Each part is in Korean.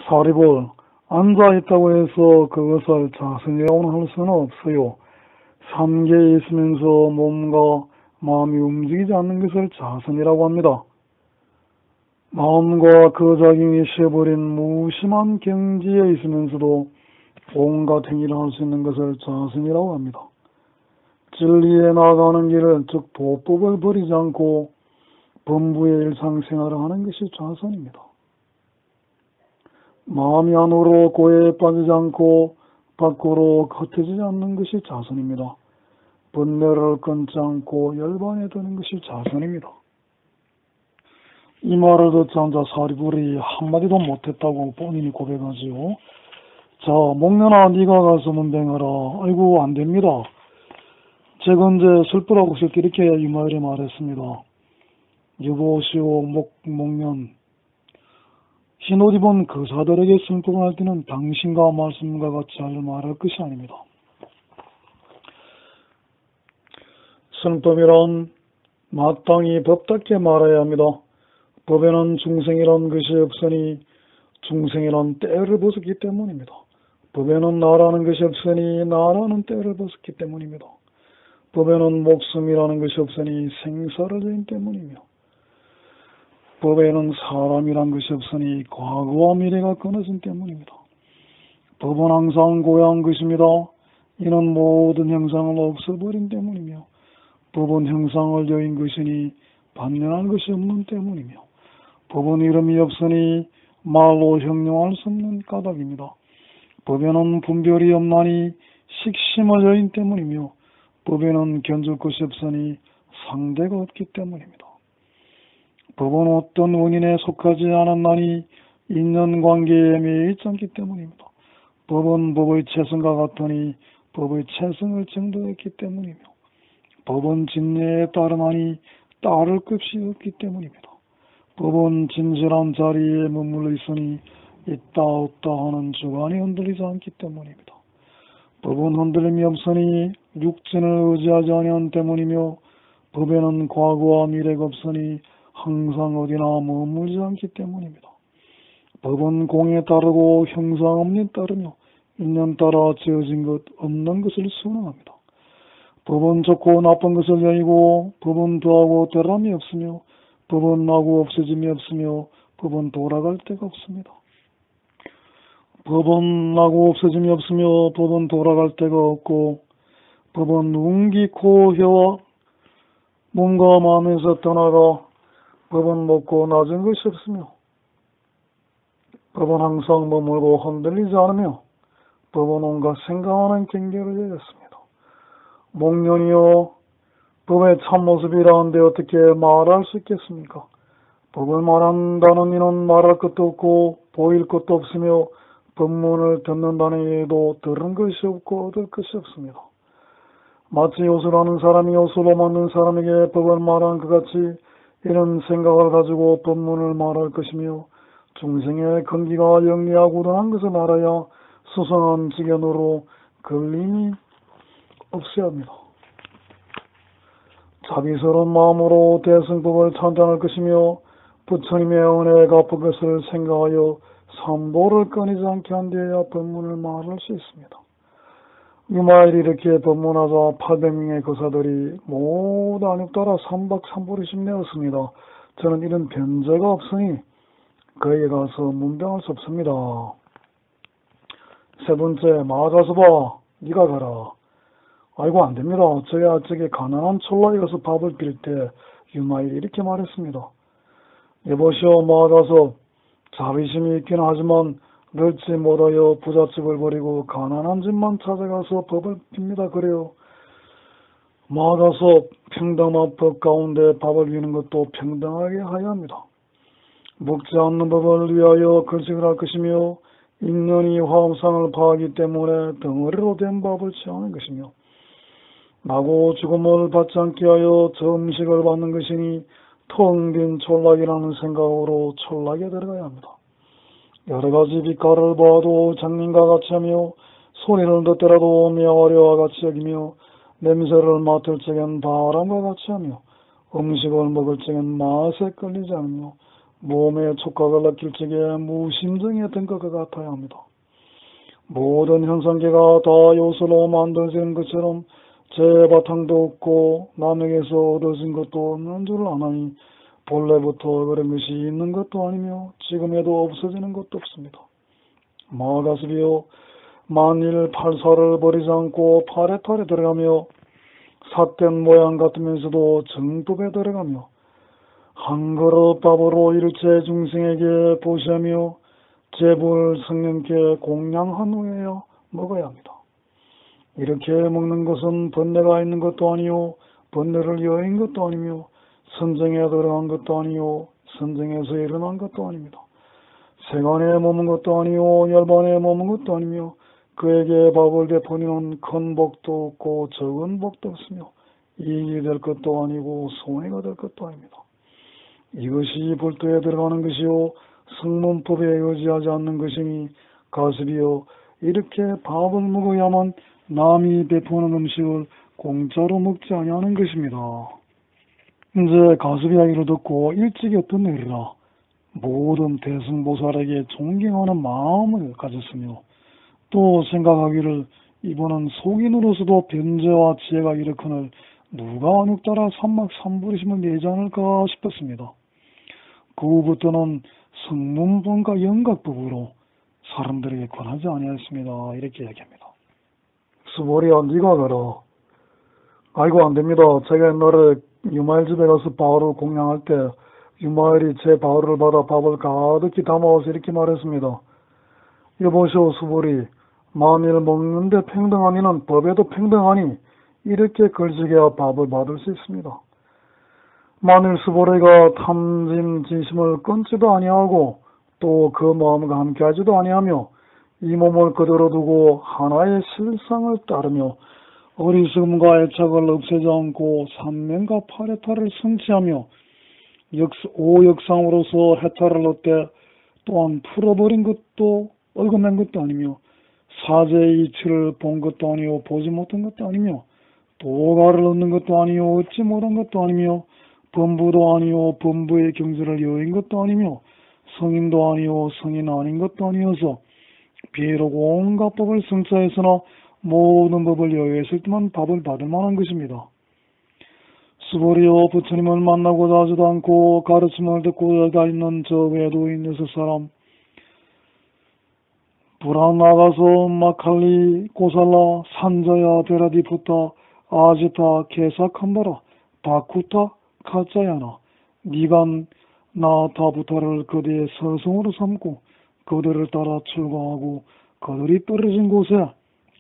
사립을 앉아있다고 해서 그것을 자선이라고는 할 수는 없어요. 삼계에 있으면서 몸과 마음이 움직이지 않는 것을 자선이라고 합니다. 마음과 그 작용이 쉬어버린 무심한 경지에 있으면서도 온갖 행위를 할 수 있는 것을 자선이라고 합니다. 진리에 나아가는 길을, 즉 도법을 버리지 않고 범부의 일상생활을 하는 것이 자선입니다. 마음이 안으로 고해에 빠지지 않고 밖으로 흩어지지 않는 것이 자선입니다. 번뇌를 끊지 않고 열반에 드는 것이 자선입니다. 이 말을 듣자 앉아 사리불이 한마디도 못했다고 본인이 고백하지요. 자, 목련아 네가 가서 문병하라. 아이고 안됩니다. 제가 언제 슬프라고 슬기 이렇게 이마일에 말했습니다. 여보시오 목련, 흰옷 입은 거사들에게 슬픔을 할 때는 당신과 말씀과 같이 말할 것이 아닙니다. 슬픔이란 마땅히 법답게 말해야 합니다. 법에는 중생이란 것이 없으니 중생이란 때를 벗었기 때문입니다. 법에는 나라는 것이 없으니 나라는 때를 벗었기 때문입니다. 법에는 목숨이라는 것이 없으니 생사를 지은 때문이며 법에는 사람이란 것이 없으니 과거와 미래가 끊어진 때문입니다. 법은 항상 고야한 것입니다. 이는 모든 형상을 없애버린 때문이며 법은 형상을 여인 것이니 반면한 것이 없는 때문이며 법은 이름이 없으니 말로 형용할 수 없는 까닭입니다. 법에는 분별이 없나니 식심을 여인 때문이며 법에는 견줄 것이 없으니 상대가 없기 때문입니다. 법은 어떤 원인에 속하지 않았나니 인연관계에 매이지 않기 때문입니다. 법은 법의 체성과 같으니 법의 체성을 정도했기 때문이며 법은 진리에 따르나니 따를 것이 없기 때문입니다. 법은 진실한 자리에 머물러 있으니 있다 없다 하는 주관이 흔들리지 않기 때문입니다. 법은 흔들림이 없으니 육신을 의지하지 아니한 때문이며 법에는 과거와 미래가 없으니 항상 어디나 머물지 않기 때문입니다. 법은 공에 따르고 형상없는 따르며 인연 따라 지어진 것 없는 것을 순응합니다. 법은 좋고 나쁜 것을 여의고 법은 더하고 덜함이 없으며 법은 나고 없어짐이 없으며 법은 돌아갈 데가 없습니다. 법은 나고 없어짐이 없으며 법은 돌아갈 데가 없고 법은 운기, 코, 혀와 몸과 마음에서 떠나가 법은 높고 낮은 것이 없으며 법은 항상 머물고 흔들리지 않으며 법은 온갖 생각하는 경계를 열렸습니다. 목련이여, 법의 참모습이라는데 어떻게 말할 수 있겠습니까? 법을 말한다는 이는 말할 것도 없고 보일 것도 없으며 법문을 듣는다는 이에도 들은 것이 없고 얻을 것이 없습니다. 마치 요술하는 사람이 요술로 만든 사람에게 법을 말하는 것 같이 이런 생각을 가지고 법문을 말할 것이며 중생의 근기가 영리하고 우둔한 것을 알아야 수상한 지견으로 걸림이 없어야 합니다. 자비스러운 마음으로 대승법을 찬탄할 것이며 부처님의 은혜에 갚을 것을 생각하여 삼보를 끊이지 않게 한 뒤에야 법문을 말할 수 있습니다. 유마일이 이렇게 법문하자 800명의 거사들이 모두 안육 따라 3박 3보리씩 내었습니다. 저는 이런 변제가 없으니 그에게 가서 문병할 수 없습니다. 세 번째, 마가서 봐, 네가 가라. 아이고 안됩니다. 저게 가난한 촐라에 가서 밥을 빌 때 유마일이 이렇게 말했습니다. 여보시오 마가서, 자비심이 있긴 하지만 넓지 못하여 부잣집을 버리고 가난한 집만 찾아가서 법을 빕니다. 그래요. 마가서 평등한 법 가운데 밥을 비는 것도 평등하게 하여야 합니다. 먹지 않는 법을 위하여 글식을 할 것이며 인연이 화엄상을 파하기 때문에 덩어리로 된 밥을 취하는 것이며 나고 죽음을 받지 않게 하여 저 음식을 받는 것이니 텅 빈 촌락이라는 생각으로 촌락에 들어가야 합니다. 여러 가지 빛깔을 봐도 장님과 같이 하며 소리를 듣더라도 미아와리와 같이 여기며 냄새를 맡을 적엔 바람과 같이 하며 음식을 먹을 적엔 맛에 끌리지 않으며 몸에 촉각을 느낄 적에 무심정이었던 것과 같아야 합니다. 모든 현상계가 다 요소로 만들어진 것처럼 제 바탕도 없고 남에게서 얻어진 것도 없는 줄 아나니 본래부터 그런 것이 있는 것도 아니며 지금에도 없어지는 것도 없습니다. 마가스비여, 만일 팔살을 버리지 않고 팔에 털에 들어가며 삿된 모양 같으면서도 정법에 들어가며 한 그릇 밥으로 일체 중생에게 보시하며 제불 성령께 공양한 후에야 먹어야 합니다. 이렇게 먹는 것은 번뇌가 있는 것도 아니요 번뇌를 여인 것도 아니며 선정에 들어간 것도 아니요 선정에서 일어난 것도 아닙니다. 세간에 머문 것도 아니요 열반에 머문 것도 아니며 그에게 밥을 베푸는 큰 복도 없고 적은 복도 없으며 이익이 될 것도 아니고 손해가 될 것도 아닙니다. 이것이 불도에 들어가는 것이요 성문법에 의지하지 않는 것이니 가습이여, 이렇게 밥을 먹어야만 남이 베푸는 음식을 공짜로 먹지 아니하는 것입니다. 이제 가습 이야기를 듣고 일찍이 어떤 일이라 모든 대승보살에게 존경하는 마음을 가졌으며 또 생각하기를 이번은 속인으로서도 변제와 지혜가 일으키는 누가 안육따라 삼막삼부리심을 내지 않을까 싶었습니다. 그 후부터는 성문법과 영각법으로 사람들에게 권하지 아니하였습니다. 이렇게 이야기합니다. 수보리야, 네가 가라. 아이고, 안됩니다. 제가 옛날에 유마일 집에 가서 바울을 공양할 때 유마일이 제 바울을 받아 밥을 가득히 담아와서 이렇게 말했습니다. 여보시오 수보리, 만일 먹는데 평등하니는 법에도 평등하니 이렇게 걸지게야 밥을 받을 수 있습니다. 만일 수보리가 탐진 진심을 끊지도 아니하고 또 그 마음과 함께하지도 아니하며 이 몸을 그대로 두고 하나의 실상을 따르며 어리석음과 애착을 없애지 않고 삼면과 파레타를 성취하며 오역상으로서 해탈을 얻되 또한 풀어버린 것도 얽어낸 것도 아니며 사제의 이치를 본 것도 아니요 보지 못한 것도 아니며 도가를 얻는 것도 아니요 얻지 못한 것도 아니며 범부도 아니요 범부의 경지를 여인 것도 아니며 성인도 아니요 성인 아닌 것도 아니어서 비록 온갖 법을 성취하였으나 모든 법을 여유했을 때만 밥을 받을 만한 것입니다. 수보리여, 부처님을 만나고자 하지도 않고 가르침을 듣고자 있는 저 외도인 6사람, 불안 나가서 마칼리, 고살라, 산자야, 베라디푸타, 아지타, 케사칸바라, 바쿠타, 카짜야나, 니간, 나타부타를 그대의 서성으로 삼고 그들을 따라 출가하고 그들이 떨어진 곳에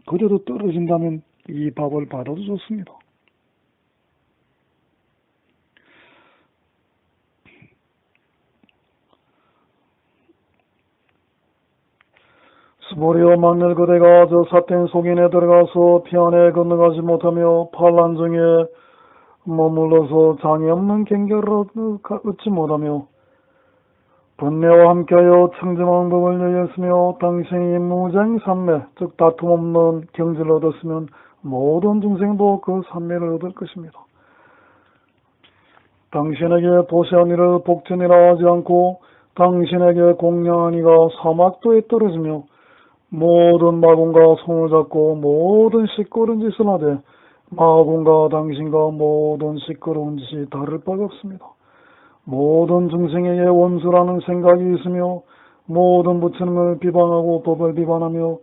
그대도 떨어진다면 이 밥을 받아도 좋습니다. 수보리여, 만일 그대가 저 삿된 속인에 들어가서 피안에 건너가지 못하며 반란중에 머물러서 장애 없는 경계를 얻지 못하며 번뇌와 함께하여 청정한 법을 여였으며 당신이 무쟁산매, 즉 다툼 없는 경지를 얻었으면 모든 중생도 그 산매를 얻을 것입니다. 당신에게 보시한 이를 복전이라 하지 않고 당신에게 공양한 이가 사막도에 떨어지며 모든 마군과 손을 잡고 모든 시끄러운 짓을 하되 마군과 당신과 모든 시끄러운 짓이 다를 바가 없습니다. 모든 중생에게 원수라는 생각이 있으며 모든 부처님을 비방하고 법을 비방하며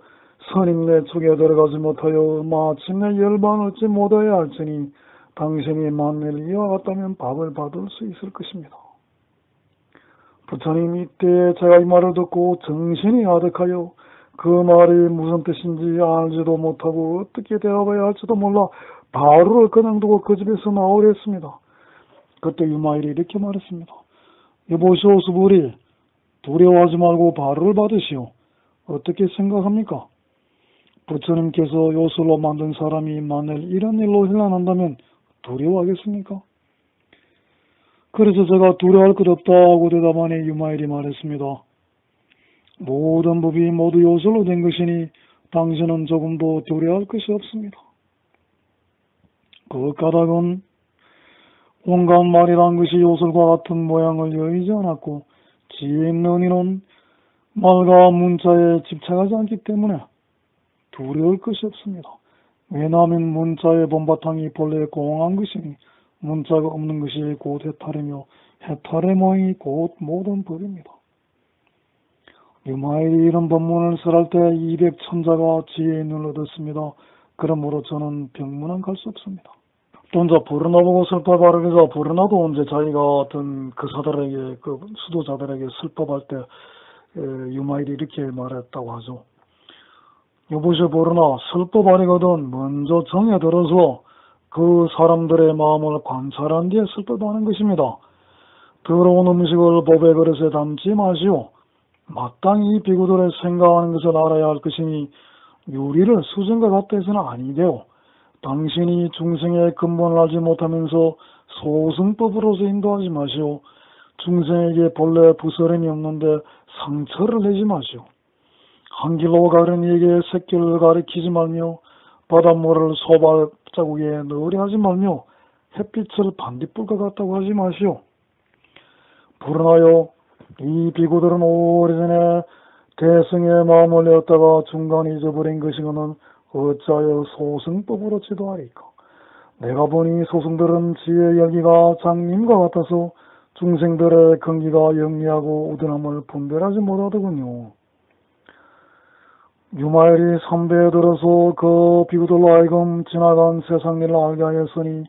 선임내 축에 들어가지 못하여 마침내 열반을 얻지 못하여 할지니 당신이 만일 이와 같다면 밥을 받을 수 있을 것입니다. 부처님, 이때에 제가 이 말을 듣고 정신이 가득하여 그 말이 무슨 뜻인지 알지도 못하고 어떻게 대답해야 할지도 몰라 바로를 그냥 두고 그 집에서 나오려 했습니다. 그때 유마일이 이렇게 말했습니다. 여보시오 수보리, 두려워하지 말고 바로를 받으시오. 어떻게 생각합니까? 부처님께서 요술로 만든 사람이 만일 이런 일로 힐난한다면 두려워하겠습니까? 그래서 제가 두려워할 것 없다고 대답하니 유마일이 말했습니다. 모든 법이 모두 요술로 된 것이니 당신은 조금도 두려워할 것이 없습니다. 그 까닭은 온갖 말이란 것이 요술과 같은 모양을 여의지 않았고 지혜 있는 이는 말과 문자에 집착하지 않기 때문에 두려울 것이 없습니다. 왜냐하면 문자의 본바탕이 본래 공한 것이니 문자가 없는 것이 곧 해탈이며 해탈의 모형이 곧 모든 법입니다. 유마일이 이런 법문을 설할 때 200천자가 지혜의 눈을 얻었습니다. 그러므로 저는 병문안 갈 수 없습니다. 또 이제 부르나 보고 설법 바르기자 부르나도 이제 자기가 어떤 그 사들에게 그 수도자들에게 설법할 때 유마일이 이렇게 말했다고 하죠. 여보시오 부르나 설법하리거든 먼저 정에 들어서 그 사람들의 마음을 관찰한 뒤에 설법하는 것입니다. 더러운 음식을 법의 그릇에 담지 마시오. 마땅히 비구들의 생각하는 것을 알아야 할 것이니 유리를 수정과 같다 해서는 아니되오. 당신이 중생의 근본을 알지 못하면서 소승법으로서 인도하지 마시오. 중생에게 본래 부스럼이 없는데 상처를 내지 마시오. 한 길로 가는 이에게 새길을 가리키지 말며 바닷물을 소발자국에 넣으려 하지 말며 햇빛을 반딧불과 같다고 하지 마시오. 불은하여 이 비구들은 오래전에 대승의 마음을 내었다가 중간에 잊어버린 것이거는 어찌하여 소승법으로 지도하리까. 내가 보니 소승들은 지혜 여기가 장님과 같아서 중생들의 근기가 영리하고 우둔함을 분별하지 못하더군요. 유마일이 삼배에 들어서 그 비구들로 하여금 지나간 세상 일을 알게 하였으니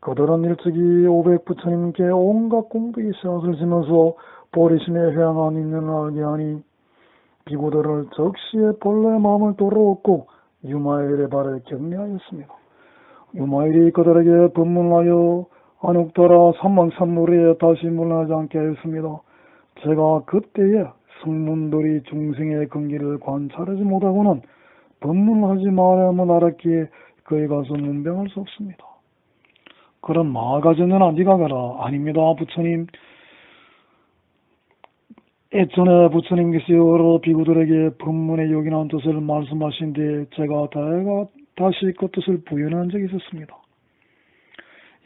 그들은 일찍이 500부처님께 온갖 공덕의 씨앗을 지면서 보리심에 회양한 인연을 알게 하니 비구들을 적시에 본래 마음을 돌아왔고 유마일의 발에 격려하였습니다. 유마일이 그들에게 법문하여 안욕따라 삼망삼무리에 다시 물러나지 않게 하였습니다. 제가 그때에 성문들이 중생의 근기를 관찰하지 못하고는 법문하지 말아야만 알았기에 그에 가서 문병할 수 없습니다. 그럼 마가전에나 네가 가라. 아닙니다 부처님. 예전에 부처님께서 여러 비구들에게 법문의 요긴한 뜻을 말씀하신 뒤에 제가 다시 그 뜻을 부연한 적이 있었습니다.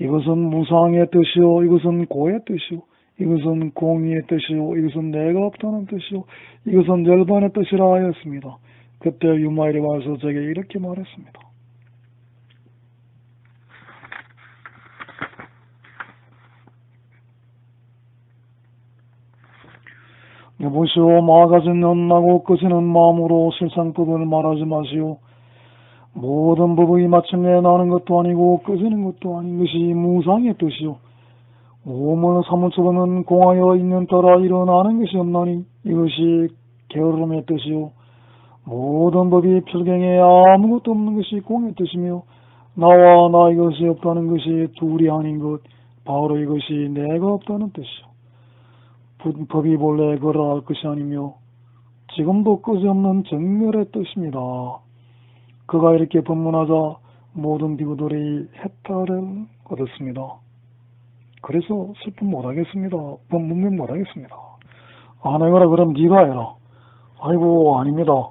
이것은 무상의 뜻이요, 이것은 고의 뜻이요, 이것은 공의의 뜻이요, 이것은 내가 없다는 뜻이요, 이것은 열반의 뜻이라 하였습니다. 그때 유마일이 와서 제게 이렇게 말했습니다. 여보시오 마가진 연나고 끄지는 마음으로 실상법을 말하지 마시오. 모든 법의 마침내 나는 것도 아니고 끄지는 것도 아닌 것이 무상의 뜻이요. 오물 사무처는 공하여 있는 따라 일어나는 것이 없나니 이것이 게으름의 뜻이요. 모든 법이 필경에 아무것도 없는 것이 공의 뜻이며 나와 나 이것이 없다는 것이 둘이 아닌 것 바로 이것이 내가 없다는 뜻이요. 법이 본래 그러할 것이 아니며 지금도 끝없는 정멸의 뜻입니다. 그가 이렇게 법문하자 모든 비구들이 해탈을 얻었습니다. 그래서 슬픔 못하겠습니다. 법문명 못하겠습니다. 안 해거라 그럼 네가 해라. 아이고 아닙니다.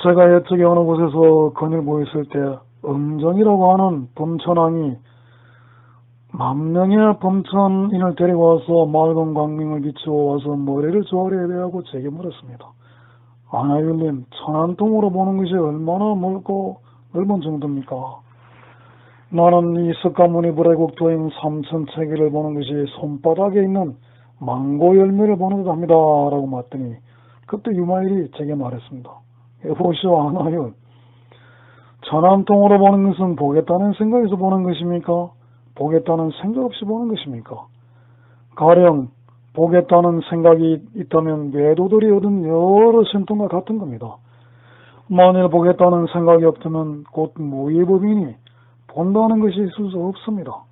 제가 옛적에 어느 곳에서 거닐고 있을 때 음정이라고 하는 범천왕이 만명의 범천인을 데리고 와서 맑은 광명을 비추어 와서 머리를 조아려 대하고 제게 물었습니다. 아나율님, 천안통으로 보는 것이 얼마나 넓은 정도입니까? 나는 이 석가모니 불애국도인 삼천체계를 보는 것이 손바닥에 있는 망고 열매를 보는 듯 합니다. 라고 말했더니 그때 유마일이 제게 말했습니다. 여보시오 아나율, 천안통으로 보는 것은 보겠다는 생각에서 보는 것입니까? 보겠다는 생각 없이 보는 것입니까? 가령 보겠다는 생각이 있다면 외도들이 얻은 여러 신통과 같은 겁니다. 만일 보겠다는 생각이 없다면 곧 무의법이니 본다는 것이 있을 수 없습니다.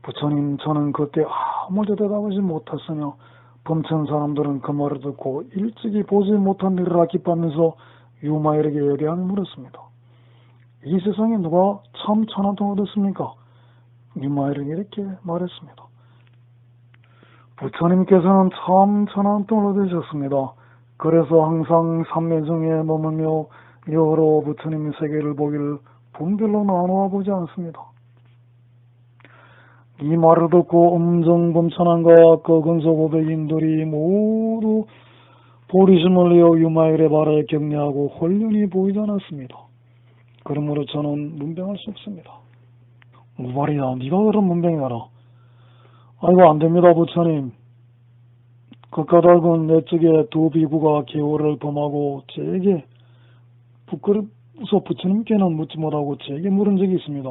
부처님, 저는 그때 아무도 대답하지 못했으며 범천 사람들은 그 말을 듣고 일찍이 보지 못한 일을 기뻐하면서 유마일에게 예리하게 물었습니다. 이 세상에 누가 참 천안통을 얻었습니까? 유마일은 이렇게 말했습니다. 부처님께서는 참 천안통을 얻으셨습니다. 그래서 항상 삼매중에 머물며 여러 부처님의 세계를 보기를 분별로 나누어 보지 않습니다. 이 말을 듣고 음정범천한과 거근소 고백인들이 모두 보리심을 내어 유마일의 발에 격려하고 홀륜히 보이지 않았습니다. 그러므로 저는 문병할 수 없습니다. 우발이야, 네가 그런 문병이가라. 아이고, 안됩니다, 부처님. 그 까닭은 내 쪽에 두 비구가 계호를 범하고 제게 부끄러워서 부처님께는 묻지 못하고 제게 물은 적이 있습니다.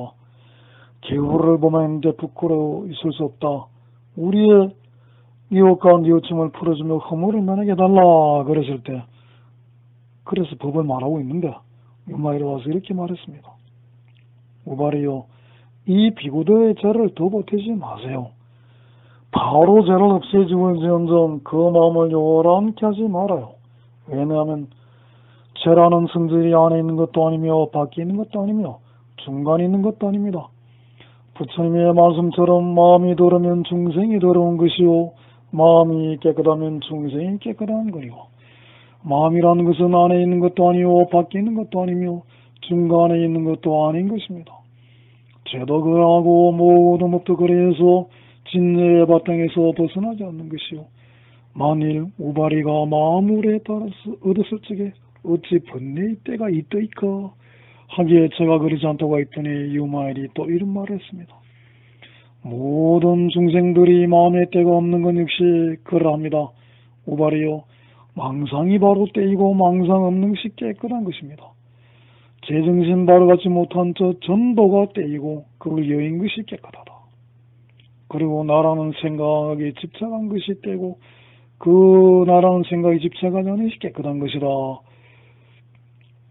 계호를 범했는데 부끄러워 있을 수 없다. 우리의 이웃과 뉘우침을 풀어주며 허물을 면하게달라 그랬을 때, 그래서 법을 말하고 있는데 유마일에 와서 이렇게 말했습니다. 우발이요, 이 비구들의 죄를 더 보태지 마세요. 바로 죄를 없애주을지언정 그 마음을 요란케 하지 말아요. 왜냐하면 죄라는 성질이 안에 있는 것도 아니며 밖에 있는 것도 아니며 중간에 있는 것도 아닙니다. 부처님의 말씀처럼 마음이 더러면 중생이 더러운 것이요, 마음이 깨끗하면 중생이 깨끗한 거리고, 마음이라는 것은 안에 있는 것도 아니요 밖에 있는 것도 아니며 중간에 있는 것도 아닌 것입니다. 죄도 그러하고 모든 법도 그래서 진리의 바탕에서 벗어나지 않는 것이요, 만일 우발이가 마물에 따라서 얻었을 적에 어찌 번뇌의 때가 있더이까 하기에 제가 그러지 않다고 했더니 유마일이 또 이런 말을 했습니다. 모든 중생들이 마음의 때가 없는 건 역시 그러합니다. 우발이요, 망상이 바로 때이고 망상 없는 것이 깨끗한 것입니다. 제정신 바로 갖지 못한 저 전도가 때이고 그걸 여인 것이 깨끗하다. 그리고 나라는 생각에 집착한 것이 때고 그 나라는 생각에 집착하지 않은 것이 깨끗한 것이다.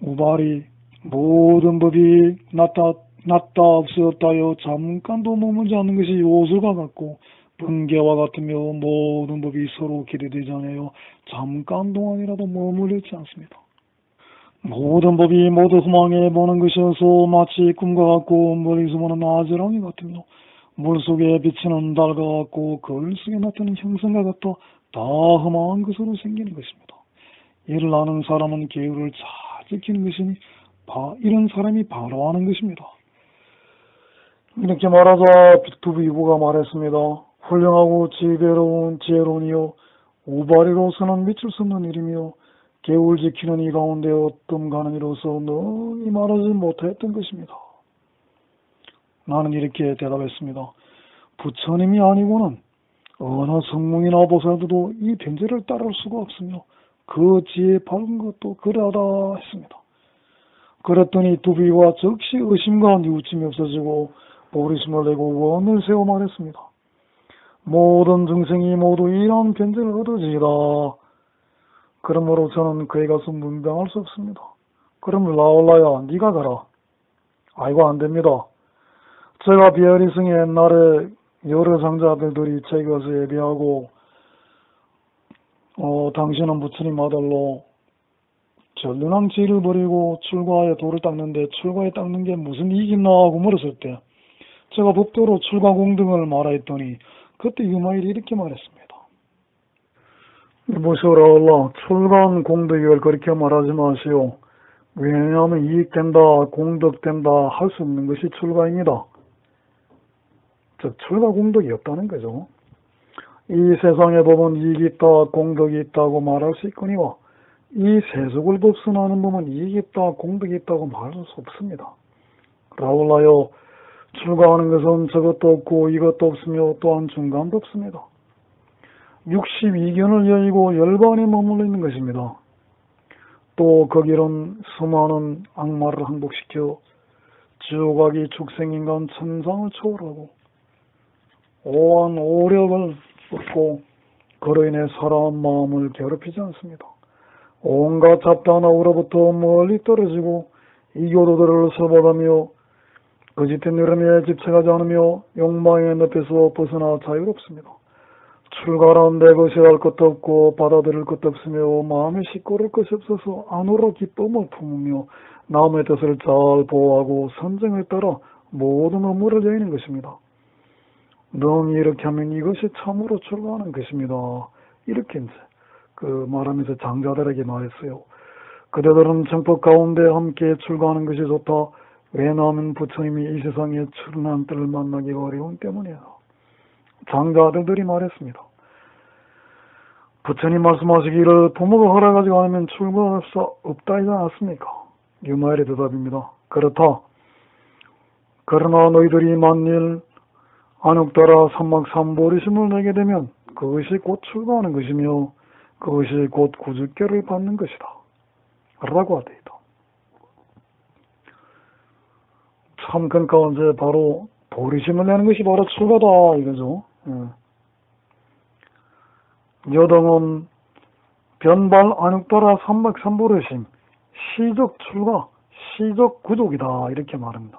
우발이 모든 법이 낫다 없어졌다여 잠깐도 머물지 않는 것이 요술과 같고 번개와 같으며 모든 법이 서로 기대되지 않아요 잠깐 동안이라도 머물러 있지 않습니다. 모든 법이 모두 후망해 보는 것이어서 마치 꿈과 같고 멀리서 보는 아지랑이 같으며 물속에 비치는 달과 같고 거울 속에 나타나는 형상과 같아 다 험한 것으로 생기는 것입니다. 이를 아는 사람은 계율을 잘 지키는 것이니 이런 사람이 바로 아는 것입니다. 이렇게 말하자 두비구가 말했습니다. 훌륭하고 지혜로운이요, 우발이로서는 미칠 수 없는 일이며 계율 지키는 이 가운데 어떤 가는 이로서 너희 말하지 못했던 것입니다. 나는 이렇게 대답했습니다. 부처님이 아니고는 어느 성몽이나 보살도 이 변제를 따를 수가 없으며 그 지혜 밝은 것도 그러하다 했습니다. 그랬더니 두비와 즉시 의심과 뉘우침이 없어지고 보리심을 내고 원을 세워 말했습니다. 모든 중생이 모두 이러한 변제를 얻어지이다. 그러므로 저는 그에 가서 문병할 수 없습니다. 그럼 라올라야, 네가 가라. 아이고, 안됩니다. 제가 비어리승에 옛날에 여러 장자들이 제게 가서 예배하고 당신은 부처님 아들로 전륜왕 지를 버리고 출가에 돌을 닦는데 출가에 닦는 게 무슨 이익이 있나 하고 물었을 때 제가 법도로 출가 공덕을 말하였더니 그때 유마일이 이렇게 말했습니다. 보시오라, 출가한 공덕을 그렇게 말하지 마시오. 왜냐하면 이익된다, 공덕된다 할 수 없는 것이 출가입니다. 즉 출가 공덕이 없다는 거죠. 이 세상의 법은 이익이 있다, 공덕이 있다고 말할 수 있거니와 이 세속을 법순하는 법은 이익이 있다, 공덕이 있다고 말할 수 없습니다. 라울라여, 출가하는 것은 저것도 없고 이것도 없으며 또한 중간도 없습니다. 62견을 여의고 열반에 머물러 있는 것입니다. 또 거기는 수많은 악마를 항복시켜 지옥악이 축생인간 천상을 초월하고 오한 오력을 얻고 그로 인해 사람 마음을 괴롭히지 않습니다. 온갖 잡다나우로부터 멀리 떨어지고 이교도들을 설법하며 거짓된 흐름에 집착하지 않으며 욕망의 늪에서 벗어나 자유롭습니다. 출가란 내 것이 할 것도 없고 받아들일 것도 없으며 마음에 시끄러울 것이 없어서 안으로 기쁨을 품으며 남의 뜻을 잘 보호하고 선정에 따라 모든 업무를 여의는 것입니다. 넌 이렇게 하면 이것이 참으로 출가하는 것입니다. 이렇게 이제 말하면서 장자들에게 말했어요. 그대들은 정법 가운데 함께 출가하는 것이 좋다. 왜냐하면 부처님이 이 세상에 출난 때를 만나기가 어려운 때문이야. 장자들이 말했습니다. 부처님 말씀하시기를 부모가 허락하지 않으면 출가할 수 없다이지 않았습니까? 유마일의 대답입니다. 그렇다. 그러나 너희들이 만일 안욕따라 삼막삼보리심을 내게 되면 그것이 곧 출가하는 것이며 그것이 곧 구주께를 받는 것이다. 라고 하되이다. 참 그러니까 이제 바로 보리심을 내는 것이 바로 출가다 이거죠. 여등은 변발 안욕따라 삼막삼보리심 시적 출가 시적 구족이다 이렇게 말합니다.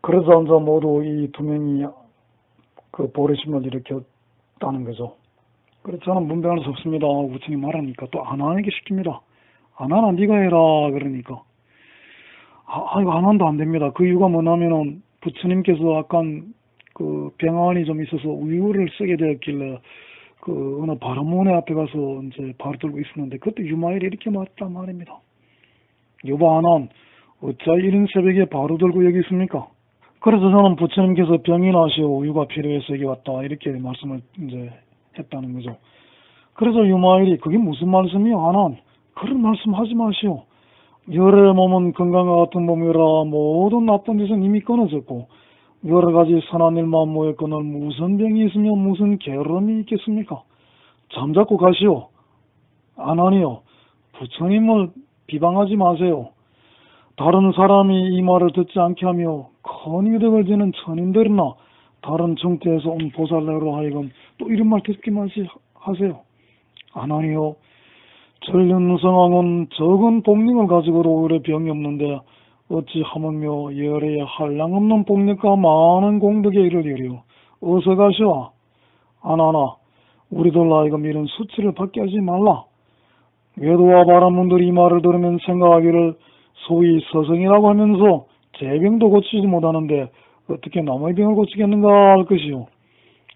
그래서 이제 모두 이 두 명이 그 보리심을 일으켰다는 거죠. 그래서 저는 문병할 수 없습니다. 부처님 말하니까 또 안 하게 시킵니다. 안 하나 네가 해라 그러니까 이거 안 한다 안 됩니다. 그 이유가 뭐냐면은 부처님께서 약간 그 병환이 좀 있어서 우유를 쓰게 되었길래 그 어느 바람문에 앞에 가서 이제 바로 들고 있었는데 그때 유마일이 이렇게 말했단 말입니다. 여보 안한 어찌 이른 새벽에 바로 들고 여기 있습니까? 그래서 저는 부처님께서 병이 나시오 우유가 필요해서 여기 왔다 이렇게 말씀을 이제 했다는 거죠. 그래서 유마일이 그게 무슨 말씀이요? 안한 그런 말씀 하지 마시오. 열의 몸은 건강과 같은 몸이라 모든 나쁜 짓은 이미 끊어졌고 여러 가지 선한 일만 모였거늘 무슨 병이 있으며 무슨 괴로움이 있겠습니까? 잠자코 가시오. 안하니요. 부처님을 비방하지 마세요. 다른 사람이 이 말을 듣지 않게 하며 큰 이득을 지는 천인들이나 다른 정태에서 온 보살내로 하여금 또 이런 말 듣기만 하세요. 안하니요. 전륜성왕은 적은 복력을 가지고도 오히려 병이 없는데 어찌 하물며 열에 한량없는 복력과 많은 공덕에 이르리려. 어서 가시오. 안하나 우리들 하여금 이런 수치를 받게 하지 말라. 외도와 바람문들이 이 말을 들으면 생각하기를 소위 서성이라고 하면서 제 병도 고치지 못하는데 어떻게 남의 병을 고치겠는가 할 것이요.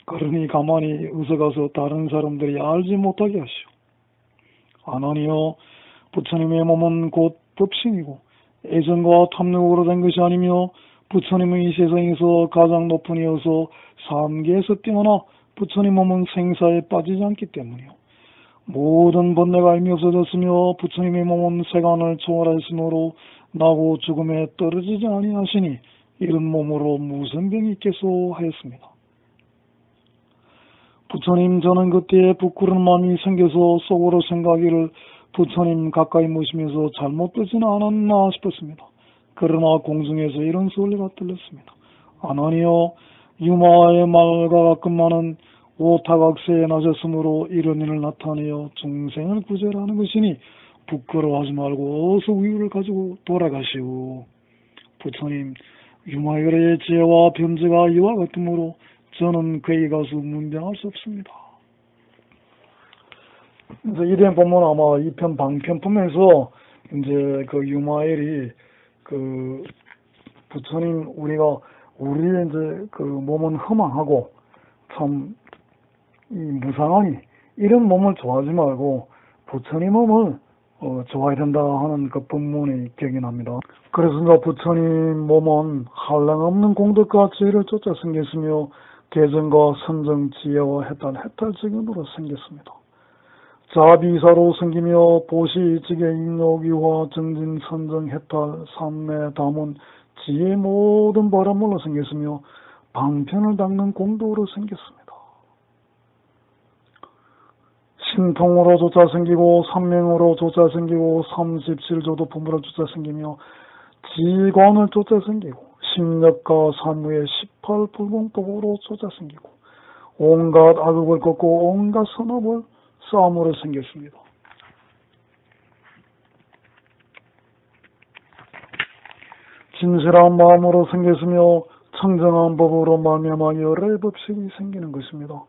그러니 가만히 어서 가서 다른 사람들이 알지 못하게 하시오. 안하니요. 부처님의 몸은 곧 법신이고 애정과 탐욕으로 된 것이 아니며 부처님은 이 세상에서 가장 높은 이어서 삼계에서 뛰어나 부처님 몸은 생사에 빠지지 않기 때문이요. 모든 번뇌가 이미 없어졌으며 부처님의 몸은 세간을 초월하였으므로 나고 죽음에 떨어지지 아니하시니 이런 몸으로 무슨 병이 있겠소 하였습니다. 부처님 저는 그때에 부끄러운 마음이 생겨서 속으로 생각하기를 부처님 가까이 모시면서 잘못되지는 않았나 싶었습니다. 그러나 공중에서 이런 소리가 들렸습니다. 안하니요. 유마의 말과 같건만은 오타각세에 나셨으므로 이런 일을 나타내어 중생을 구제하는 것이니 부끄러워하지 말고 어서 우유를 가지고 돌아가시오. 부처님 유마열의 지혜와 변제가 이와 같으므로 저는 그에게 가서 문병할 수 없습니다. 이제 이된 보면 아마 2편 방편품에서 이제 그 유마엘이 그 부처님 우리의 이제 그 몸은 허망하고 참 이 무상하니 이런 몸을 좋아하지 말고 부처님 몸을 좋아해야 된다 하는 그 본문이 기억이 납니다. 그래서 이제 부처님 몸은 한량없는 공덕과 지혜를 쫓아 생겼으며 개정과 선정, 지혜와 해탈적인으로 생겼습니다. 자비사로 생기며 보시, 지계, 인욕, 유화, 정진, 선정, 해탈, 삼매, 다문, 지혜 모든 바람물로 생겼으며 방편을 닦는 공덕으로 생겼습니다. 신통으로 조차 생기고 삼명으로 조차 생기고 37조도 부모로 조차 생기며 지관을 조차 생기고 심력과 사무의 18불공법으로 조차 생기고 온갖 악업을 꺾고 온갖 선업을 싸움으로 생겼습니다. 진실한 마음으로 생겼으며 청정한 법으로 말미암아 여러 법식이 생기는 것입니다.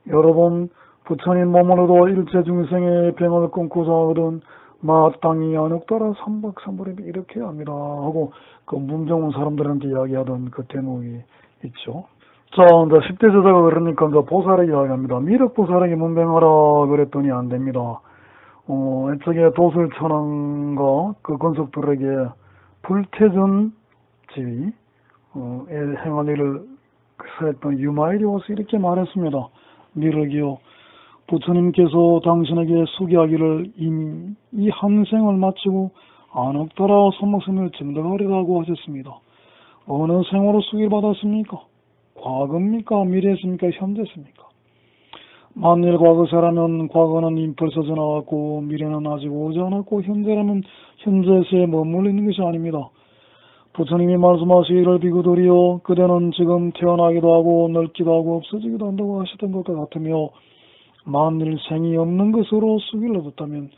여러분 부처님 몸으로도 일체 중생의 병을 끊고자 하거든 마땅히 안욕따라 삼박삼보림이 이렇게 합니다 하고 그 문정원 사람들한테 이야기하던 그 대목이 있죠. 자, 이제 10대 저자가 그러니까 이제 보살을 이야기합니다. 미륵보살에게 문병하라 그랬더니 안 됩니다. 애초에 도술천왕과 그 건속들에게 불태전 지위, 행할 일을 살던 유마일이 와서 이렇게 말했습니다. 미륵이요, 부처님께서 당신에게 수기하기를 이미 이 한 생을 마치고 안옥따라 선목섬을 증득하리라고 하셨습니다. 어느 생으로 수기를 받았습니까? 과거입니까? 미래입니까? 현재입니까? 만일 과거사라면 과거는 이미 벌써 지나갔고 미래는 아직 오지 않았고 현재라면 현재세에 머물러 있는 것이 아닙니다. 부처님이 말씀하시기를 비구들이여, 그대는 지금 태어나기도 하고 늙기도 하고 없어지기도 한다고 하셨던 것과 같으며, 만일 생이 없는 것으로 수기를 얻었다면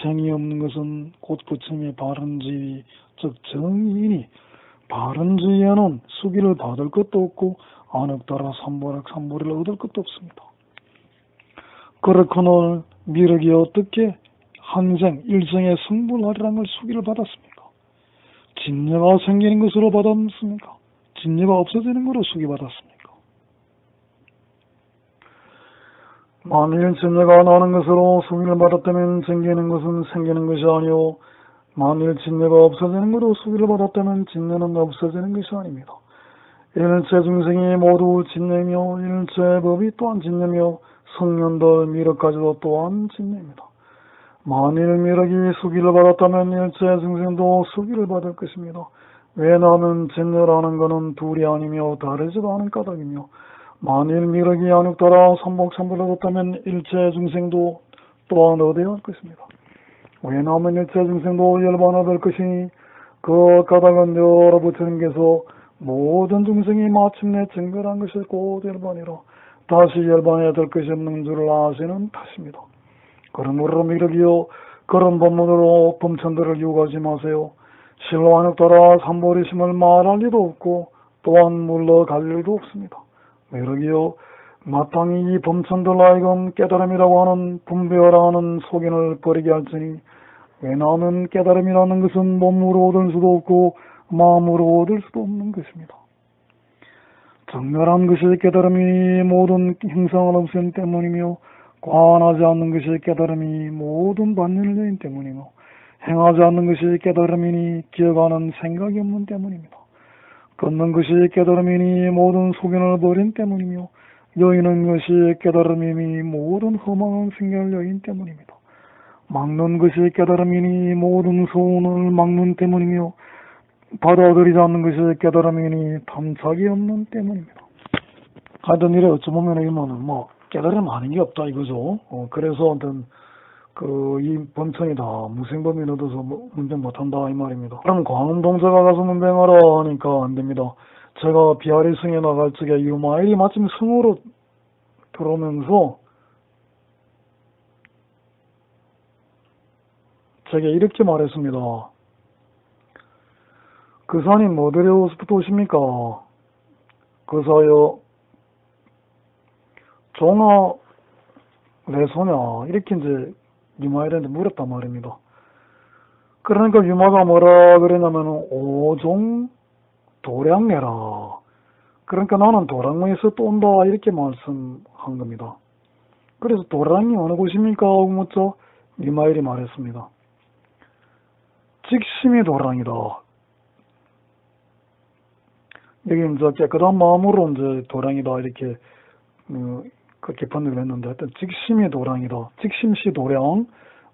생이 없는 것은 곧 부처님의 바른 지위, 즉 정의이니 바른 지위에는 수기를 받을 것도 없고 안옥따라 삼보리를 얻을 것도 없습니다. 그렇거늘 미륵이 어떻게 한생 일생의 성불하리라는 걸 수기를 받았습니까? 진여가 생기는 것으로 받았습니까? 진여가 없어지는 것으로 수기 받았습니까? 만일 진여가 나는 것으로 수기를 받았다면 생기는 것은 생기는 것이 아니오, 만일 진여가 없어지는 것으로 수기를 받았다면 진여는 없어지는 것이 아닙니다. 일체 중생이 모두 진여며 일체 법이 또한 진여며 성년들 미륵까지도 또한 진여입니다. 만일 미륵이 수기를 받았다면 일체 중생도 수기를 받을 것입니다. 왜냐하면 진여라는 것은 둘이 아니며 다르지도 않은 까닭이며, 만일 미륵이 안옥따라 삼복삼불을 얻었다면 일체 중생도 또한 얻어야 할 것입니다. 왜냐하면 일체 중생도 열반을 얻을 것이니 그 까닭은 여러 부처님께서 모든 중생이 마침내 증거한 것이 곧 열반이라 다시 열반해야 될 것이 없는 줄을 아시는 탓입니다. 그러므로 미륵이여, 그런 법문으로 범천들을 유혹하지 마세요. 실로 안옥따라 삼보리심을 말할 리도 없고 또한 물러갈 일도 없습니다. 미륵이여, 마땅히 이 범천들 하여금 깨달음이라고 하는 분별하라 하는 속인을 버리게 할지니, 왜냐하면 깨달음이라는 것은 몸으로 얻을 수도 없고 마음으로 얻을 수도 없는 것입니다. 정멸한 것이 깨달음이니 모든 형상을 없앤 때문이며, 관하지 않는 것이 깨달음이 모든 반면을 여인 때문이며, 행하지 않는 것이 깨달음이니 기억하는 생각이 없는 때문입니다. 걷는 것이 깨달음이니 모든 소견을 버린 때문이며, 여의는 것이 깨달음이니 모든 허망한 생각을 여인 때문입니다. 막는 것이 깨달음이니 모든 소원을 막는 때문이며, 받아들이지 않는 것이 깨달음이니 탐착이 없는 때문입니다. 하여튼 이래 어쩌보면 이거는 깨달음 아닌 게 없다 이거죠. 그래서 하여튼 이 범천이 다 무생범이 얻어서 문병 못한다 이 말입니다. 그럼 광음동자가 가서 문병하라 하니까 안 됩니다. 제가 비아리 성에 나갈 적에 유마일이 마침 성으로 들어오면서 제게 이렇게 말했습니다. 그 산이 뭐 데려오서부터 오십니까? 그 사여 종아 레소냐 이렇게 이제 유마일한테 물었단 말입니다. 그러니까 유마가 뭐라 그러냐면 오종 도량내라. 그러니까 나는 도량에서 또 온다 이렇게 말씀한 겁니다. 그래서 도량이 어느 곳입니까? 하고 묻죠. 유마일이 말했습니다. 직심이 도량이다. 여기 이제 깨끗한 마음으로 이제 도량이다 이렇게 그렇게 번역을 했는데, 하여튼 직심이 도량이다. 직심시 도량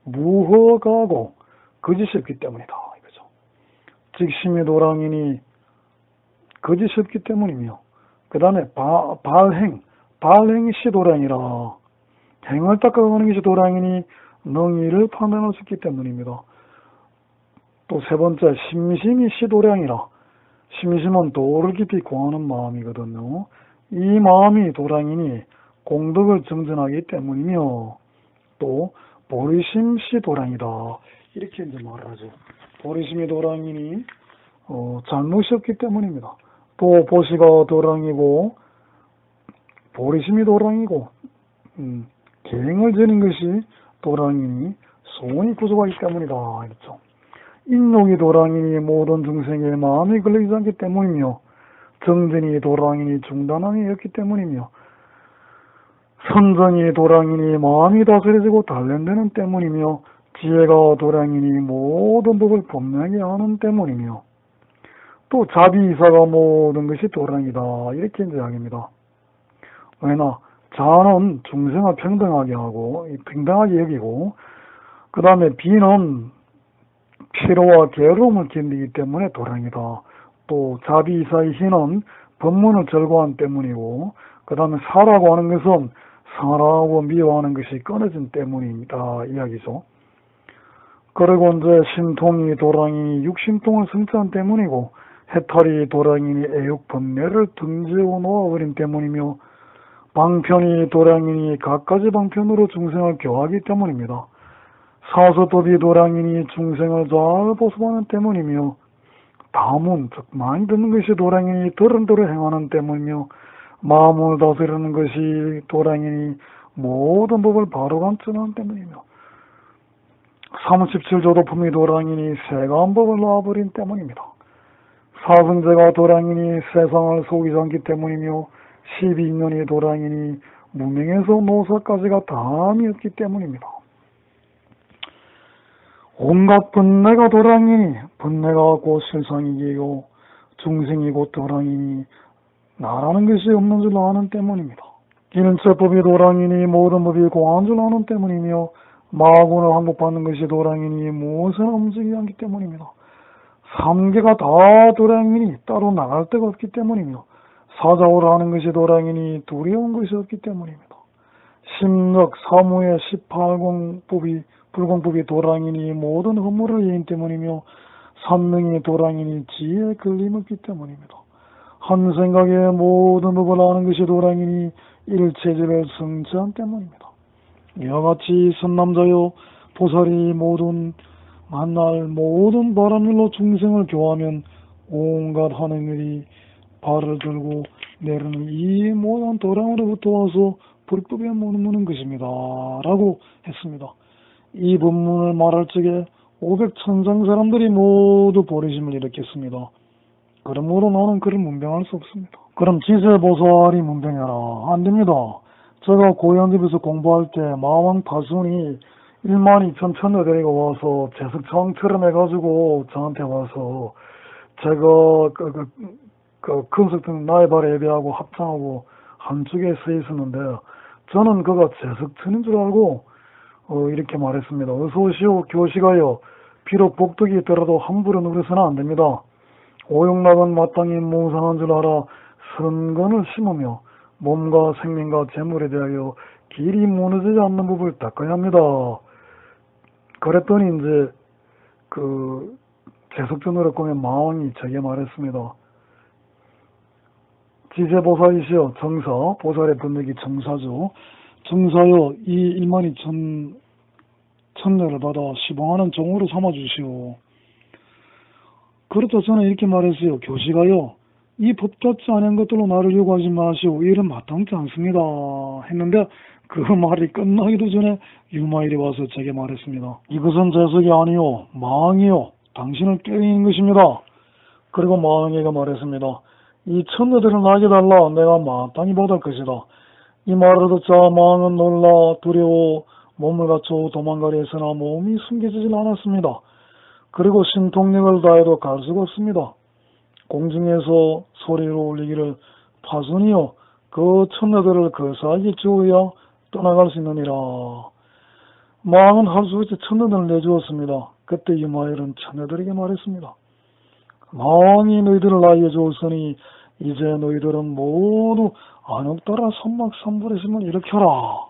무허가고 거짓이 없기 때문이다 이거죠. 직심이 도량이니 거짓이 없기 때문이며, 그 다음에 발행시 도량이라 행을 닦아가는 것이 도량이니 능의를 판단할 수 있기 때문입니다. 또 세 번째 심심이 시도량이라, 심심은 도를 깊이 구하는 마음이거든요. 이 마음이 도량이니 공덕을 증진하기 때문이며, 또 보리심시 도량이다 이렇게 이제 말하죠. 보리심이 도량이니 잘못이 없기 때문입니다. 또 보시가 도량이고 보리심이 도량이고 계행을 지는 것이 도량이니 소원이 구속하기 때문이다 이렇죠. 인욕이 도량이니 모든 중생의 마음이 걸리지 않기 때문이며, 정진이 도량이니 중단함이 없기 때문이며, 선정이 도량이니 마음이 다스려지고 단련되는 때문이며, 지혜가 도량이니 모든 법을 분명히 아는 때문이며, 또 자비이사가 모든 것이 도량이다. 이렇게 이제 이야기입니다. 왜냐? 자는 중생을 평등하게 하고, 평등하게 여기고, 그 다음에 비는 피로와 괴로움을 견디기 때문에 도량이다. 또 자비이사의 희는 법문을 절거한 때문이고, 그 다음에 사라고 하는 것은 사랑하고 미워하는 것이 끊어진 때문입니다. 이야기죠. 그리고 이제 신통이 도량이니 육신통을 성취한 때문이고, 해탈이 도량이니 애욕 번뇌를 등지고 놓아버린 때문이며, 방편이 도량이니 갖가지 방편으로 중생을 교하기 때문입니다. 사서법이 도량이니 중생을 잘 보습하는 때문이며, 다문, 즉 많이 듣는 것이 도량이니 들은 대로 행하는 때문이며, 마음을 다스리는 것이 도량이니 모든 법을 바로 감추는 때문이며, 37조도품이 도량이니 세간 법을 놔버린 때문입니다. 사승제가 도량이니 세상을 속이지 않기 때문이며, 12년이 도량이니 무명에서 노사까지가 담이 없기 때문입니다. 온갖 번뇌가 도량이니 번뇌가 곧 실상이기요 중생이 곧 도량이니 나라는 것이 없는 줄 아는 때문입니다. 기는체법이 도량이니 모든 법이 공한 줄 아는 때문이며, 마군을 항복받는 것이 도량이니 무엇을 움직이지 않기 때문입니다. 삼계가 다 도량이니 따로 나갈 데가 없기 때문이며, 사자오를 하는 것이 도량이니 두려운 것이 없기 때문입니다. 심력 사무의 18공법이 불공법이 도량이니 모든 허물을 예인 때문이며, 삼명이 도량이니 지혜에 걸림 없기 때문입니다. 한 생각에 모든 법을 아는 것이 도량이니 일체질을 성취한 때문입니다. 이와 같이 선남자여 보살이 모든 만날 모든 바람일로 중생을 교하면 온갖 하늘이 발을 들고 내리는 이 모든 도량으로부터 와서 불법에 머무는 것입니다. 라고 했습니다. 이 법문을 말할 적에 500천상 사람들이 모두 보리심을 일으켰습니다. 그러므로 나는 그를 문병할 수 없습니다. 그럼 지세보살이 문병해라. 안 됩니다. 제가 고현집에서 공부할 때 마왕 파순이 12,000 데리고 와서 제석창처럼 해가지고 저한테 와서 제가 금석등 나의 발에 예배하고 합창하고 한쪽에 서 있었는데, 저는 그가 제석천인 줄 알고 이렇게 말했습니다. 어서 오시오 교시가요. 비록 복덕이 있더라도 함부로 누려서는 안 됩니다. 오용락은 마땅히 몽상한 줄 알아 선건을 심으며 몸과 생명과 재물에 대하여 길이 무너지지 않는 법을 닦아야 합니다. 그랬더니 이제 제석전으로 꾸민 마왕이 저에게 말했습니다. 지세보살이시여 정사, 보살의 번역이 정사죠. 정사여 이 12,000년을 받아 시봉하는 종으로 삼아주시오. 그렇다 저는 이렇게 말했어요. 교시가요, 이 법 같지 않은 것들로 나를 요구하지 마시오. 이 일은 마땅치 않습니다. 했는데 그 말이 끝나기도 전에 유마일이 와서 제게 말했습니다. 이것은 제석이 아니요 마왕이요 당신을 깨리는 것입니다. 그리고 마왕이가 말했습니다. 이 천녀들을 나게 달라. 내가 마땅히 받을 것이다. 이 말을 듣자 마왕은 놀라 두려워 몸을 갖춰 도망가려 했으나 몸이 숨겨지질 않았습니다. 그리고 신통력을 다해도 갈 수가 없습니다. 공중에서 소리로 울리기를 파순이여 그 천녀들을 거사하게 주어야 떠나갈 수 있느니라. 마왕은 할 수 없이 천녀들을 내주었습니다. 그때 유마일은 천녀들에게 말했습니다. 마왕이 너희들을 나에게 주었으니 이제 너희들은 모두 안옥 따라 선막삼불의심을 일으켜라.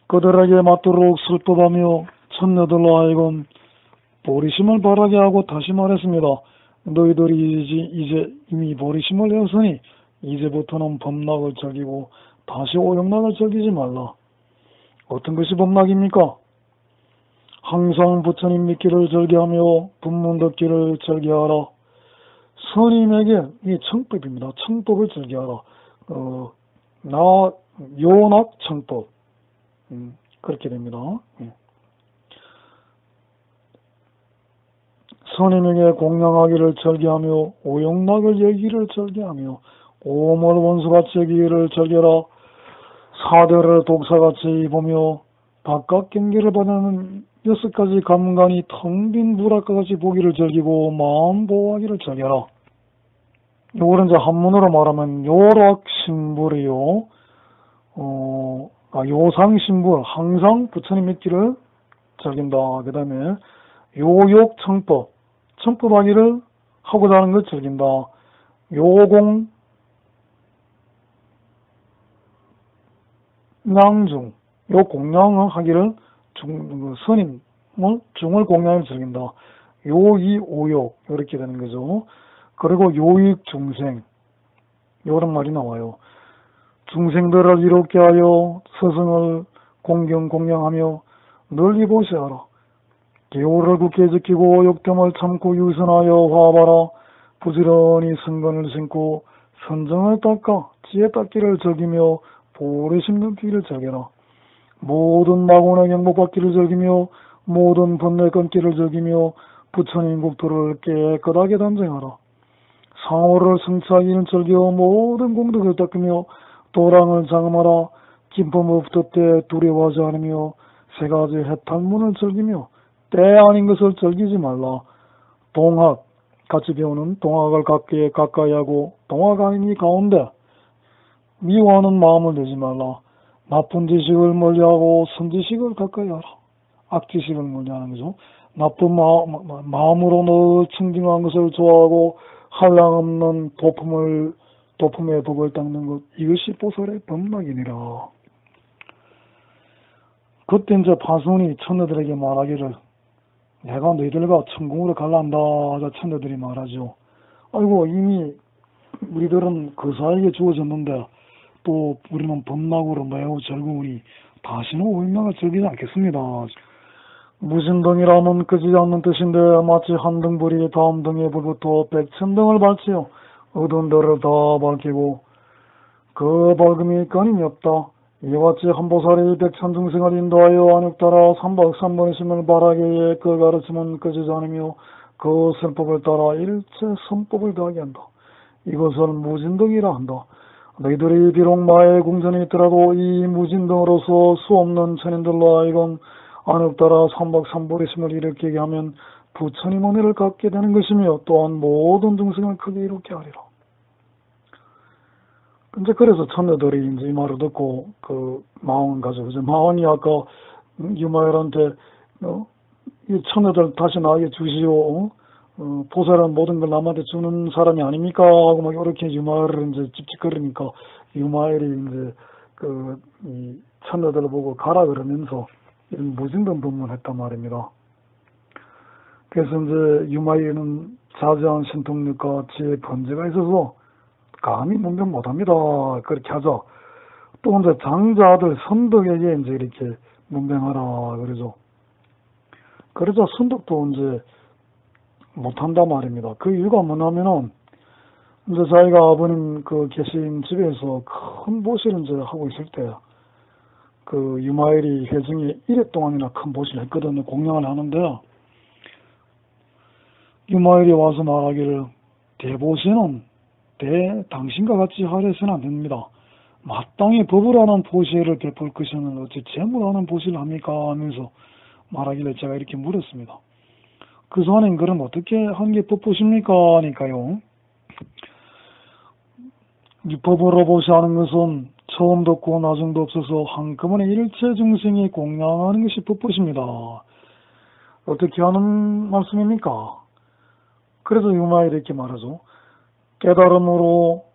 그들에게 맞도록 슬퍼하며 천녀들로 하여금 보리심을 바라게 하고 다시 말했습니다. 너희들이 이제 이미 보리심을 내었으니 이제부터는 범락을 즐기고 다시 오용락을 즐기지 말라. 어떤 것이 범락입니까? 항상 부처님 믿기를 절개하며 법문 듣기를 절개하라. 스님에게 이 청법입니다. 청법을 절개하라. 요낙 청법 그렇게 됩니다. 스님에게 공양하기를 절개하며 오용락을 여기를 절개하며 오물 원수같이 여기기를 절개하라. 사대를 독사같이 보며 바깥 경계를 받는 여섯 가지 감간이 텅 빈 불악과 같이 보기를 즐기고 마음 보호하기를 즐겨라. 요거는 이제 한문으로 말하면 요락신불이요. 요상신불, 항상 부처님 믿기를 즐긴다. 그 다음에 요욕청법, 청법하기를 하고자 하는 걸 즐긴다. 요공, 량중, 요 공양을 하기를 선임을 중을 공양을 즐긴다. 요이 오욕 이렇게 되는 거죠. 그리고 요익 중생 이런 말이 나와요. 중생들을 이롭게 하여 스승을 공경하며 널리 보시하라. 계호를 굳게 지키고 욕됨을 참고 유선하여 화하라. 부지런히 승건을 신고 선정을 닦아 지혜 닦기를 즐기며 보리심 넘기기를 즐겨라. 모든 마군의 경복받기를 즐기며 모든 번뇌 끊기를 즐기며 부처님 국토를 깨끗하게 단정하라. 상호를 성취하기는 즐겨 모든 공덕을 닦으며 도랑을 장엄하라. 김포무부터 때 두려워하지 않으며 세 가지 해탈문을 즐기며 때 아닌 것을 즐기지 말라. 동학, 같이 배우는 동학을 가까이 하고 동학 아닌 이 가운데 미워하는 마음을 내지 말라. 나쁜 지식을 멀리하고 선지식을 가까이 하라. 악지식을 멀리하는 거죠. 나쁜 마음으로 늘 청정한 것을 좋아하고 한량없는 도품의 복을 닦는 것, 이것이 보살의 법락이니라. 그때 이제 파손이 천녀들에게 말하기를 내가 너희들과 천궁으로 갈란다 하자 천녀들이 말하죠. 아이고 이미 우리들은 그 사에게 주어졌는데 또 우리는 법락으로 매우 즐거우니 다시는 오행락을 즐기지 않겠습니다. 무신등이라면 끄지 않는 뜻인데 마치 한 등불이 다음 등의 불부터 백천등을 밝히어 어두운 데를 다 밝히고 그 밝음이 끊임이 없다. 이와 같이 한 보살이 백천중생을 인도하여 안욕 따라 삼박삼번심을 바라게 그 가르침은 끄지지 않으며 그 설법을 따라 일체 선법을 더하게 한다. 이것을 무진등이라 한다. 너희들이 비록 마의 궁전에 있더라도 이 무진등으로서 수없는 천인들로 하여금 안욕 따라 삼박삼보리심을 일으키게 하면 부처님 은혜를 갖게 되는 것이며 또한 모든 중생을 크게 이롭게 하리라. 이제 그래서 천녀들이 이제 이 말을 듣고 그 마왕을 가지고 이제 마왕이 아까 유마엘한테 이 천녀들 다시 나에게 주시오. 보살은 모든 걸 남한테 주는 사람이 아닙니까? 하고 막 이렇게 유마엘을 이제 찝찝거리니까 유마엘이 이제 이 천녀들을 보고 가라 그러면서 이런 무진등 법문했단 말입니다. 그래서 이제 유마엘은 자세한 신통력과 지혜 번제가 있어서 감히 문병 못합니다. 그렇게 하자. 또 이제 장자들 선덕에게 이제 이렇게 문병하라 그러죠. 그러자 선덕도 이제 못한단 말입니다. 그 이유가 뭐냐면은 이제 자기가 아버님 계신 집에서 큰 보시를 이제 하고 있을 때 그 유마엘이 회중에 1회 동안이나 큰 보시를 했거든요. 공양을 하는데 유마엘이 와서 말하기를 대보시는 당신과 같이 하려서는 안 됩니다. 마땅히 법을 하는 보시를 베풀 것이는 어찌 재물 하는 보시를 합니까? 하면서 말하길래 제가 이렇게 물었습니다. 그 선생 그럼 어떻게 한 게 법보십니까? 하니까요. 이 법으로 보시하는 것은 처음도 없고 나중도 없어서 한꺼번에 일체 중생이 공양하는 것이 법보십니다. 어떻게 하는 말씀입니까? 그래서 유마에 이렇게 말하죠. 깨달음으로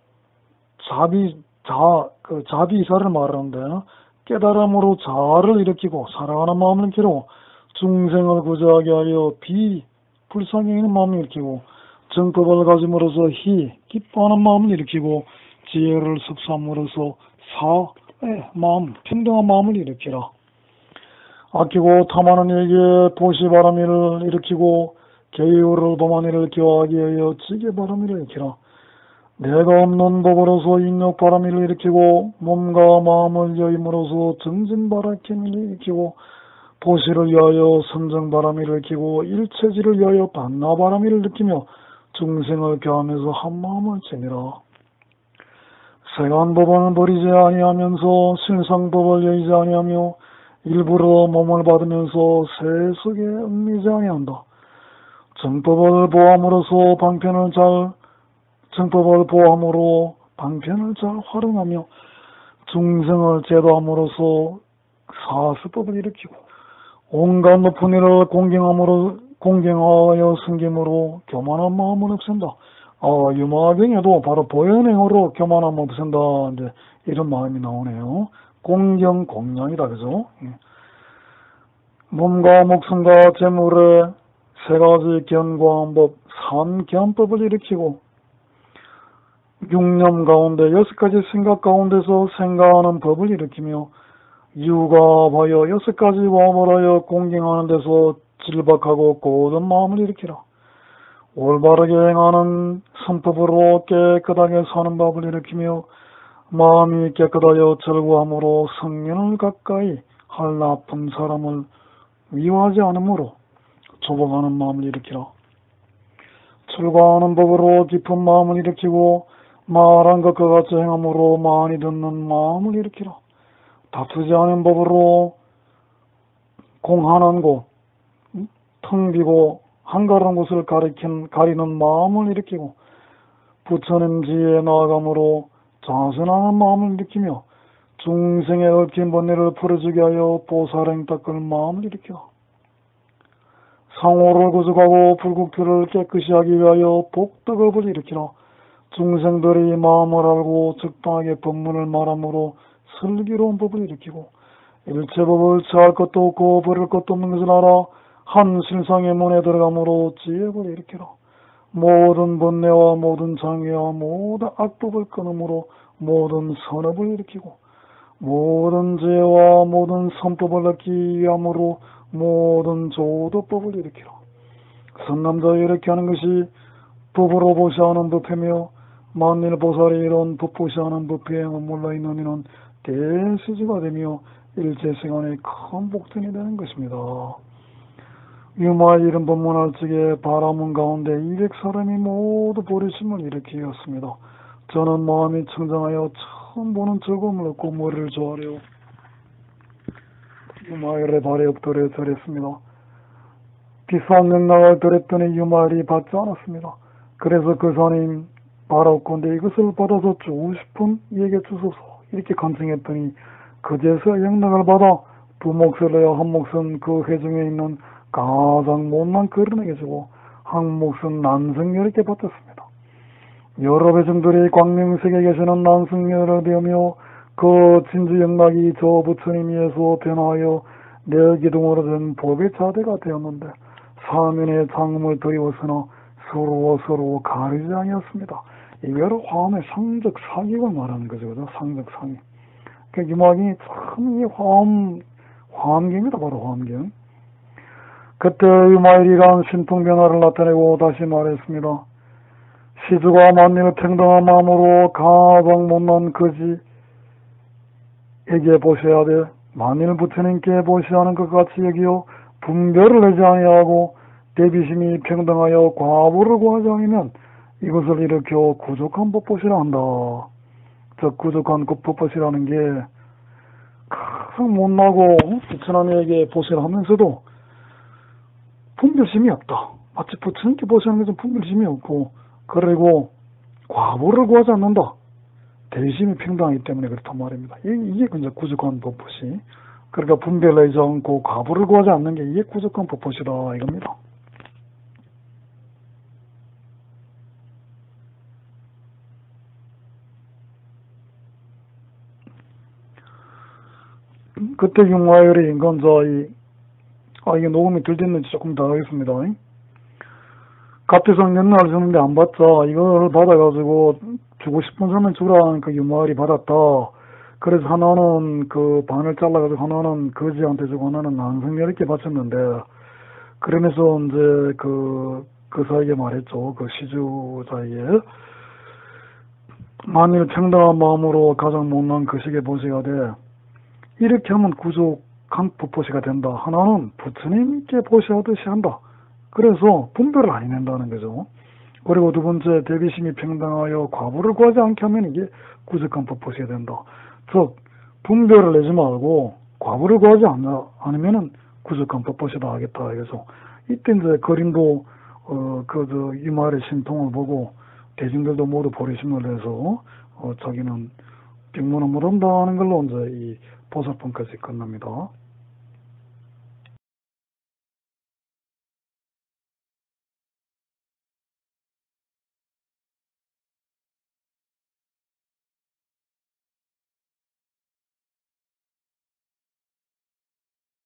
자비사를 말하는데 깨달음으로 자아를 일으키고 사랑하는 마음을 일으키고 중생을 구제하게 하여 불쌍히 있는 마음을 일으키고 정법을 가짐으로써 기뻐하는 마음을 일으키고 지혜를 습삼으로써 사의 평등한 마음을 일으키라. 아끼고 탐하는 이에게 보시바람이를 일으키고 계율을 도만이를 교하게 하여 지게바람이를 일으키라. 내가 없는 법으로서 인욕바람이를 일으키고 몸과 마음을 여임으로써 정진바라케미를 일으키고 보시를 위하여 선정바람이를 일으키고 일체지를 위하여 반나바람이를 일으키며 중생을 교하면서 한마음을 지니라. 세간법을 버리지 아니하면서 실상법을 여의지 아니하며 일부러 몸을 받으면서 세속에 얽매이지 아니한다. 정법을 보함으로 방편을 잘 활용하며 중생을 제도함으로써 사수법을 일으키고 온갖 높은 일을 공경하여 섬김으로 교만한 마음을 없앤다. 유마경에도 바로 보현행으로 교만함을 없앤다. 이제 이런 마음이 나오네요. 공경, 공양이다. 그죠? 몸과 목숨과 재물에 세 가지 견고한 삼견법을 일으키고 육념 가운데 여섯 가지 생각 가운데서 생각하는 법을 일으키며 유갑하여 여섯 가지 와을 하여 공경하는 데서 질박하고 고든 마음을 일으키라. 올바르게 행하는 선법으로 깨끗하게 사는 법을 일으키며 마음이 깨끗하여 절구함으로 성년을 가까이 할 나쁜 사람을 미워하지 않으므로 조복하는 마음을 일으키라. 출가하는 법으로 깊은 마음을 일으키고 말한 것과 같이 행함으로 많이 듣는 마음을 일으키라. 다투지 않은 법으로 공한한 곳, 텅 비고 한가로운 곳을 가리는 마음을 일으키고 부처님 지혜에 나아감으로 자선하는 마음을 일으키며 중생의 얽힌 번뇌를 풀어주게 하여 보살행 닦을 마음을 일으키라. 상호를 구속하고 불국토를 깨끗이 하기 위하여 복덕업을 일으키라. 중생들이 마음을 알고 적당하게 법문을 말함으로 슬기로운 법을 일으키고 일체법을 취할 것도 없고 버릴 것도 없는 것을 알아 한 실상의 문에 들어감으로 지혜를 일으키라. 모든 번뇌와 모든 장애와 모든 악법을 끊음으로 모든 선업을 일으키고 모든 죄와 모든 선법을 얻기 위함으로 모든 조도법을 일으키라. 선남자가 이렇게 하는 것이 법으로 보시하는 법이며 만일 보살이 이런 법 보시하는 법에 머물러 있는 이는 대수지가 되며 일체생안의 큰 복전이 되는 것입니다. 유마의 이런 법문할 적에 바라문 가운데 200사람이 모두 보리심을 일으키었습니다. 저는 마음이 청정하여 처음 보는 즐거움을 얻고 머리를 조아려 유마일의 발에 엎드려 절했습니다. 비싼 명락을 드렸더니 유마일이 받지 않았습니다. 그래서 그 사님 바라옵건데 이것을 받아서 주고 싶은 이에게 주소서 이렇게 간청했더니 그제서 영락을 받아 두 몫을 내어 한 몫은 그 회중에 있는 가장 못난 거른에게 주고 한 몫은 난승열에게 바쳤습니다. 여러 회중들이 광명색에 계시는 난승열을 배우며 그 진주 영락이 저 부처님에서 변화하여 내 기둥으로 된 법의 자대가 되었는데 사면의 장음을 드리웠으나 서로 가리지 아니었습니다. 이거를 화엄의 상적 사격을 말하는 거죠. 그죠? 상적 사격. 그 유막이 참 이 화엄경이다. 바로 화엄경. 그때 유마일이란 신통변화를 나타내고 다시 말했습니다. 시주가 만일 평등한 마음으로 가장 못난 거지에게 보셔야 돼. 만일 부처님께 보시하는 것 같이 여기요 분별을 내지 아니하고 대비심이 평등하여 과보를 구하지 않으면 이것을 일으켜 구족한 법보시라 한다. 저 구족한 법보시라는 게 가장 못나고 부처님에게 보시라 하면서도 분별심이 없다. 마치 부처님께 보시는 것은 분별심이 없고 그리고 과보를 구하지 않는다. 대심이 평등하기 때문에 그렇단 말입니다. 이게 이제 구족한 법보시. 그러니까 분별하지 않고 과보를 구하지 않는 게 이게 구족한 법보시다 이겁니다. 그때 융화열이 인간자이 이게 녹음이 덜 됐는지 조금 더 하겠습니다. 갑대성 옛날 줬는데 안 받자. 이걸 받아가지고 주고 싶은 사람은 주라는 그 유마을이 받았다. 그래서 하나는 그 반을 잘라가지고 하나는 거지한테 주고 하나는 난성열에게 바쳤는데 그러면서 이제 그 사에게 말했죠. 그 시주자에게 만일 평등한 마음으로 가장 못난 그 식의 보시가 돼. 이렇게 하면 구족한 법보시가 된다. 하나는 부처님께 보시하듯이 한다. 그래서 분별을 안 해낸다는 거죠. 그리고 두 번째 대비심이 평등하여 과보를 구하지 않게 하면 이게 구족한 법보시가 된다. 즉 분별을 내지 말고 과부를 구하지 않으면은 구속한 법보시다 하겠다. 그래서 이때 이제 거린도 이 말의 신통을 보고 대중들도 모두 보리심을 해서 자기는 병문안 못 온다는 걸로 이제 이 보살폰까지 끝납니다.